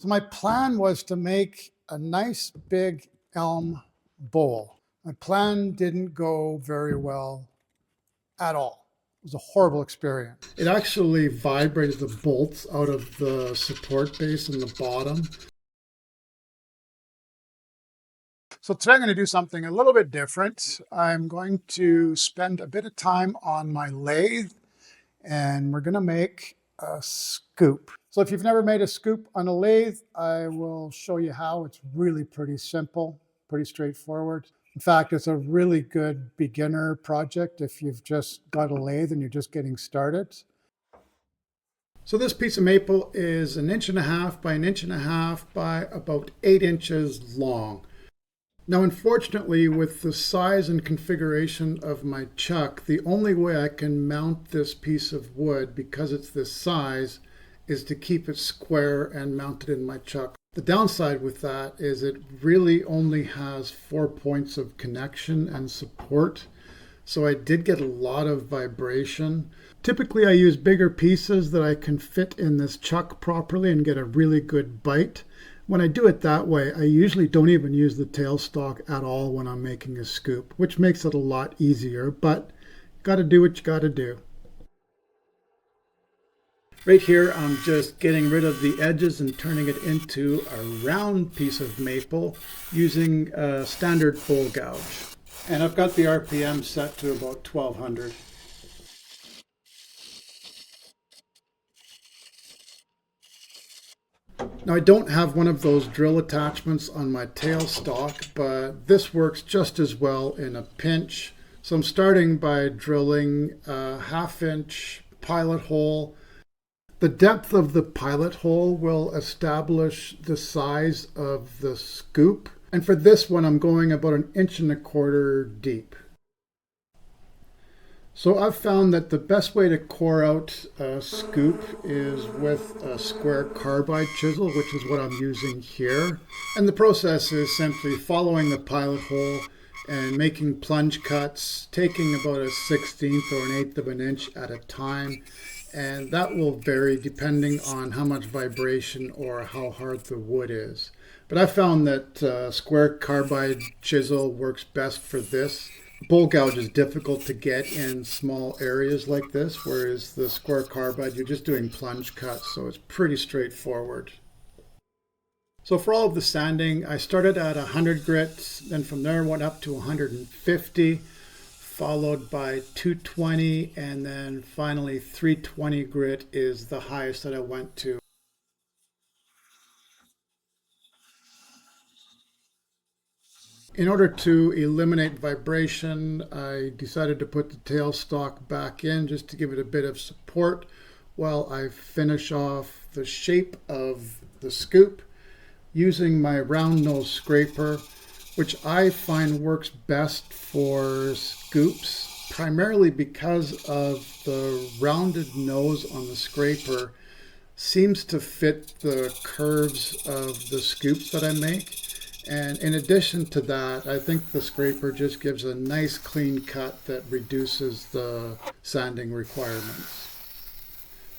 So my plan was to make a nice big elm bowl. My plan didn't go very well at all. It was a horrible experience. It actually vibrated the bolts out of the support base in the bottom. So today I'm going to do something a little bit different. I'm going to spend a bit of time on my lathe, and we're going to make a scoop. So if you've never made a scoop on a lathe, I will show you how. It's really pretty simple, pretty straightforward. In fact, it's a really good beginner project if you've just got a lathe and you're just getting started. So this piece of maple is 1.5 inches by 1.5 inches by about 8 inches long. Now, unfortunately, with the size and configuration of my chuck, the only way I can mount this piece of wood, because it's this size, is to keep it square and mount it in my chuck. The downside with that is it really only has 4 points of connection and support. So I did get a lot of vibration. Typically, I use bigger pieces that I can fit in this chuck properly and get a really good bite. When I do it that way, I usually don't even use the tailstock at all when I'm making a scoop, which makes it a lot easier, but you got to do what you got to do. Right here, I'm just getting rid of the edges and turning it into a round piece of maple using a standard bowl gouge. And I've got the RPM set to about 1200. Now, I don't have one of those drill attachments on my tailstock, but this works just as well in a pinch. So I'm starting by drilling a 1/2 inch pilot hole. The depth of the pilot hole will establish the size of the scoop. And for this one, I'm going about 1.25 inches deep. So I've found that the best way to core out a scoop is with a square carbide chisel, which is what I'm using here. And the process is simply following the pilot hole and making plunge cuts, taking about 1/16 or 1/8 of an inch at a time. And that will vary depending on how much vibration or how hard the wood is. But I found that square carbide chisel works best for this. Bowl gouge is difficult to get in small areas like this, whereas the square carbide, you're just doing plunge cuts, so it's pretty straightforward. So for all of the sanding, I started at 100 grit, then from there went up to 150, followed by 220, and then finally 320 grit is the highest that I went to. In order to eliminate vibration, I decided to put the tailstock back in just to give it a bit of support while I finish off the shape of the scoop using my round nose scraper, which I find works best for scoops, primarily because of the rounded nose on the scraper seems to fit the curves of the scoops that I make. And in addition to that, I think the scraper just gives a nice clean cut that reduces the sanding requirements.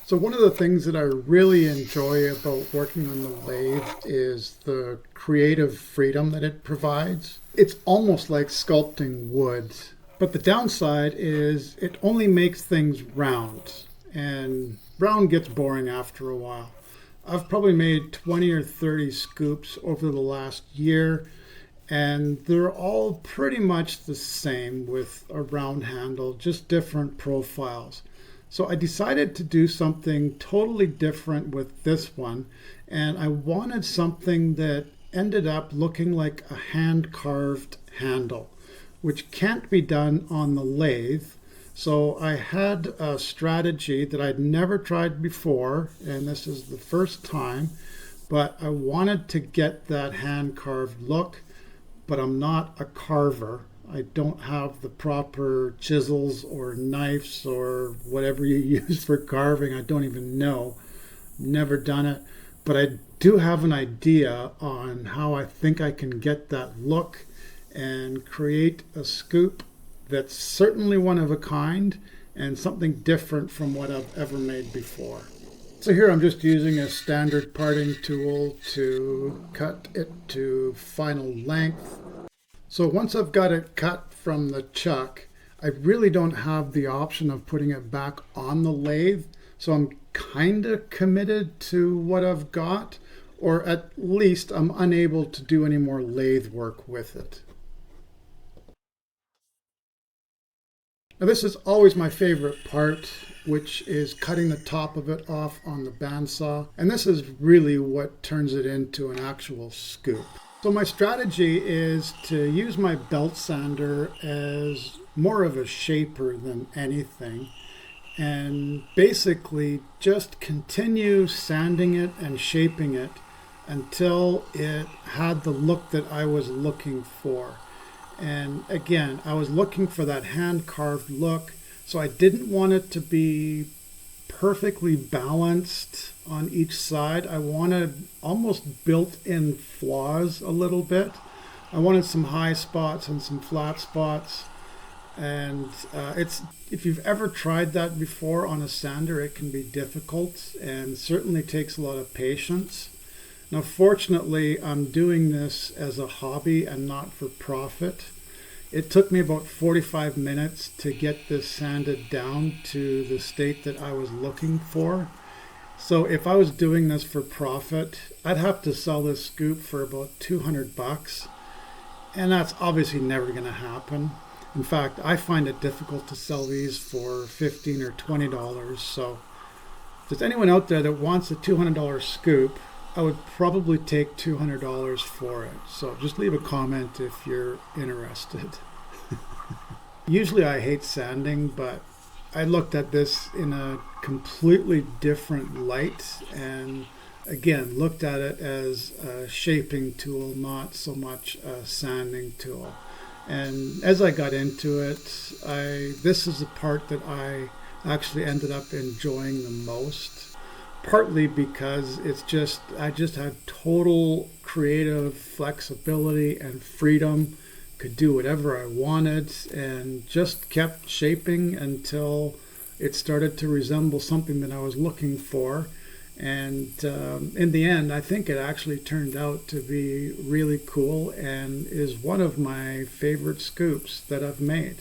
So one of the things that I really enjoy about working on the lathe is the creative freedom that it provides. It's almost like sculpting wood, but the downside is it only makes things round, and round gets boring after a while. I've probably made 20 or 30 scoops over the last year, and they're all pretty much the same with a round handle, just different profiles. So I decided to do something totally different with this one, and I wanted something that ended up looking like a hand-carved handle, which can't be done on the lathe. So I had a strategy that I'd never tried before, and this is the first time, but I wanted to get that hand-carved look, but I'm not a carver. I don't have the proper chisels or knives or whatever you use for carving. I don't even know. Never done it, but I do have an idea on how I think I can get that look and create a scoop that's certainly one of a kind and something different from what I've ever made before. So here I'm just using a standard parting tool to cut it to final length. So once I've got it cut from the chuck, I really don't have the option of putting it back on the lathe. So I'm kind of committed to what I've got, or at least I'm unable to do any more lathe work with it. Now this is always my favorite part, which is cutting the top of it off on the bandsaw. And this is really what turns it into an actual scoop. So my strategy is to use my belt sander as more of a shaper than anything. And basically just continue sanding it and shaping it until it had the look that I was looking for. And again, I was looking for that hand-carved look, so I didn't want it to be perfectly balanced on each side. I wanted almost built-in flaws a little bit. I wanted some high spots and some flat spots. And if you've ever tried that before on a sander, it can be difficult and certainly takes a lot of patience. Now, fortunately, I'm doing this as a hobby and not for profit. It took me about 45 minutes to get this sanded down to the state that I was looking for. So if I was doing this for profit, I'd have to sell this scoop for about 200 bucks. And that's obviously never going to happen. In fact, I find it difficult to sell these for $15 or $20. So if there's anyone out there that wants a $200 scoop, I would probably take $200 for it. So just leave a comment if you're interested. Usually I hate sanding, but I looked at this in a completely different light and again looked at it as a shaping tool, not so much a sanding tool. And as I got into it, this is the part that I actually ended up enjoying the most. Partly because I just had total creative flexibility and freedom, could do whatever I wanted, and just kept shaping until it started to resemble something that I was looking for. And in the end, I think it actually turned out to be really cool and is one of my favorite scoops that I've made.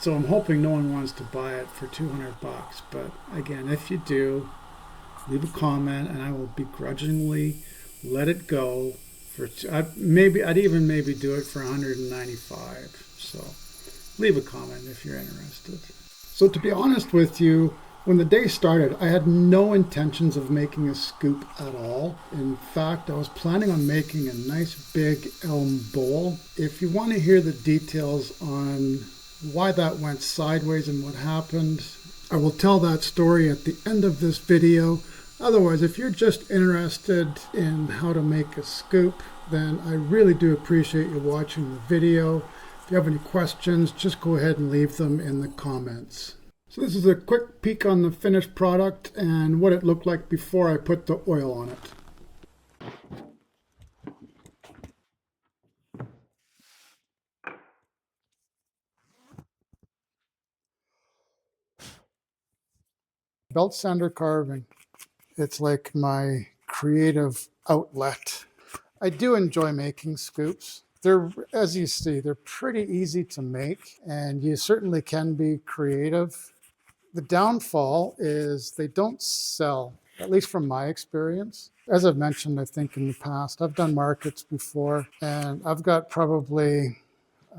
So I'm hoping no one wants to buy it for 200 bucks. But again, if you do, leave a comment and I will begrudgingly let it go for I'd even maybe do it for 195. So leave a comment if you're interested. So to be honest with you, when the day started, I had no intentions of making a scoop at all. In fact, I was planning on making a nice big Elm Bowl. If you want to hear the details on why that went sideways and what happened, I will tell that story at the end of this video. Otherwise, if you're just interested in how to make a scoop, then I really do appreciate you watching the video. If you have any questions, just go ahead and leave them in the comments. So this is a quick peek on the finished product and what it looked like before I put the oil on it. Belt sander carving. It's like my creative outlet. I do enjoy making scoops. They're, as you see, they're pretty easy to make and you certainly can be creative. The downfall is they don't sell, at least from my experience. As I've mentioned, I think in the past, I've done markets before and I've got probably,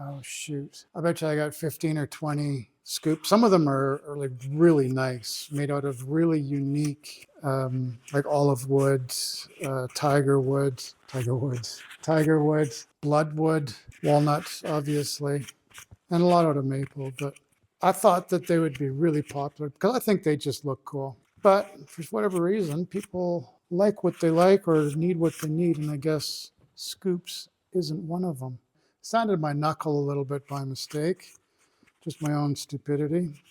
oh shoot, I bet you I got 15 or 20 scoops. Some of them are like really nice, made out of really unique, like olive wood, tiger wood, bloodwood, walnuts, obviously, and a lot out of maple. But I thought that they would be really popular because I think they just look cool. But for whatever reason, people like what they like or need what they need, and I guess scoops isn't one of them. Sanded my knuckle a little bit by mistake, just my own stupidity.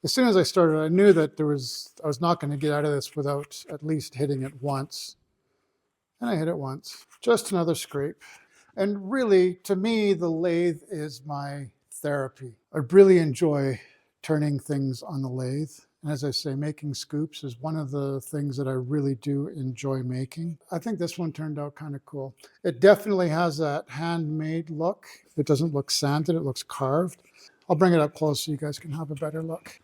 As soon as I started, I knew that I was not going to get out of this without at least hitting it once. And I hit it once. Just another scrape. And really, to me, the lathe is my therapy. I really enjoy turning things on the lathe. And as I say, making scoops is one of the things that I really do enjoy making. I think this one turned out kind of cool. It definitely has that handmade look. It doesn't look sanded, it looks carved. I'll bring it up close so you guys can have a better look.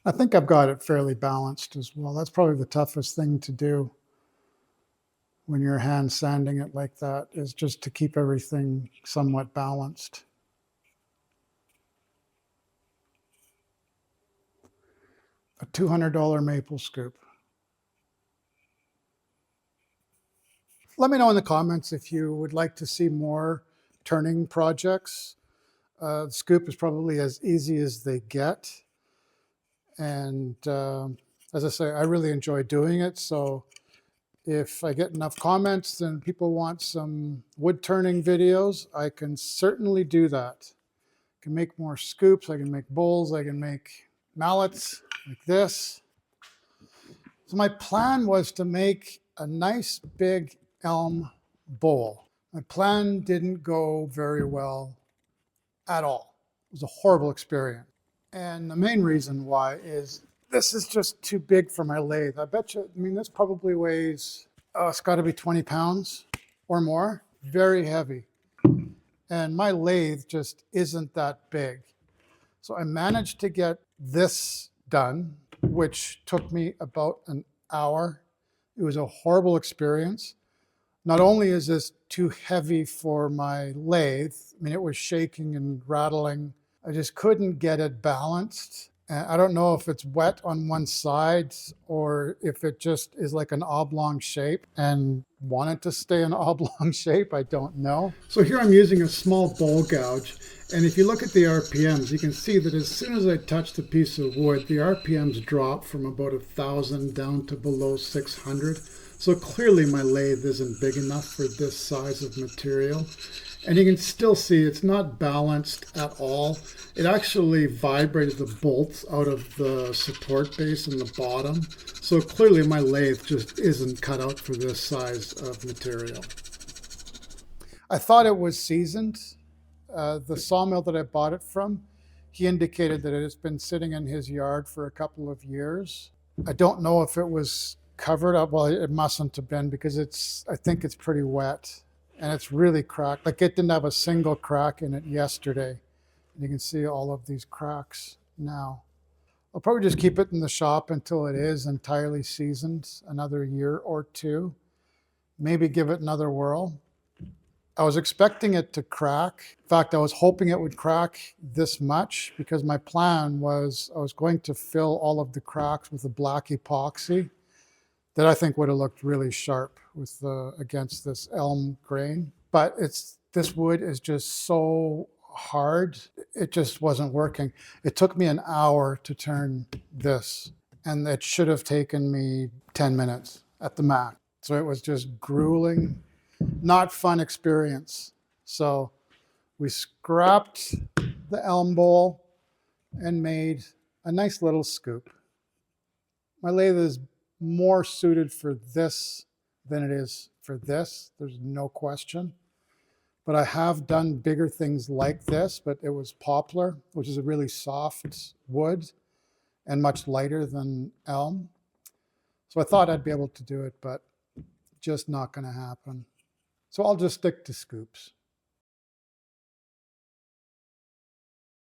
I think I've got it fairly balanced as well. That's probably the toughest thing to do when you're hand sanding it like that, is just to keep everything somewhat balanced. A $200 maple scoop. Let me know in the comments if you would like to see more turning projects. The scoop is probably as easy as they get. And as I say, I really enjoy doing it. So if I get enough comments and people want some wood turning videos, I can certainly do that. I can make more scoops, I can make bowls, I can make mallets like this. So my plan was to make a nice big elm bowl. My plan didn't go very well at all. It was a horrible experience. And the main reason why is this is just too big for my lathe. I bet you, I mean, this probably weighs, oh, it's got to be 20 pounds or more. Very heavy. And my lathe just isn't that big. So I managed to get this done, which took me about an hour. It was a horrible experience. Not only is this too heavy for my lathe, I mean, it was shaking and rattling. I just couldn't get it balanced. And I don't know if it's wet on one side or if it just is like an oblong shape and wanted to stay an oblong shape. I don't know. So here I'm using a small bowl gouge. And if you look at the RPMs, you can see that as soon as I touch the piece of wood, the RPMs drop from about 1,000 down to below 600. So clearly my lathe isn't big enough for this size of material. And you can still see it's not balanced at all. It actually vibrated the bolts out of the support base in the bottom. So clearly my lathe just isn't cut out for this size of material. I thought it was seasoned. The sawmill that I bought it from, he indicated that it has been sitting in his yard for a couple of years. I don't know if it was covered up. Well, it mustn't have been because I think it's pretty wet and it's really cracked. Like it didn't have a single crack in it yesterday. And you can see all of these cracks now. I'll probably just keep it in the shop until it is entirely seasoned, another year or two. Maybe give it another whirl. I was expecting it to crack. In fact, I was hoping it would crack this much because my plan was I was going to fill all of the cracks with a black epoxy that I think would have looked really sharp with against this elm grain. But this wood is just so hard, it just wasn't working. It took me an hour to turn this, and it should have taken me 10 minutes at the max. So it was just grueling, not fun experience. So we scrapped the elm bowl and made a nice little scoop. My lathe is more suited for this than it is for this. There's no question. But I have done bigger things like this, but it was poplar, which is a really soft wood and much lighter than elm. So I thought I'd be able to do it, but just not going to happen. So I'll just stick to scoops.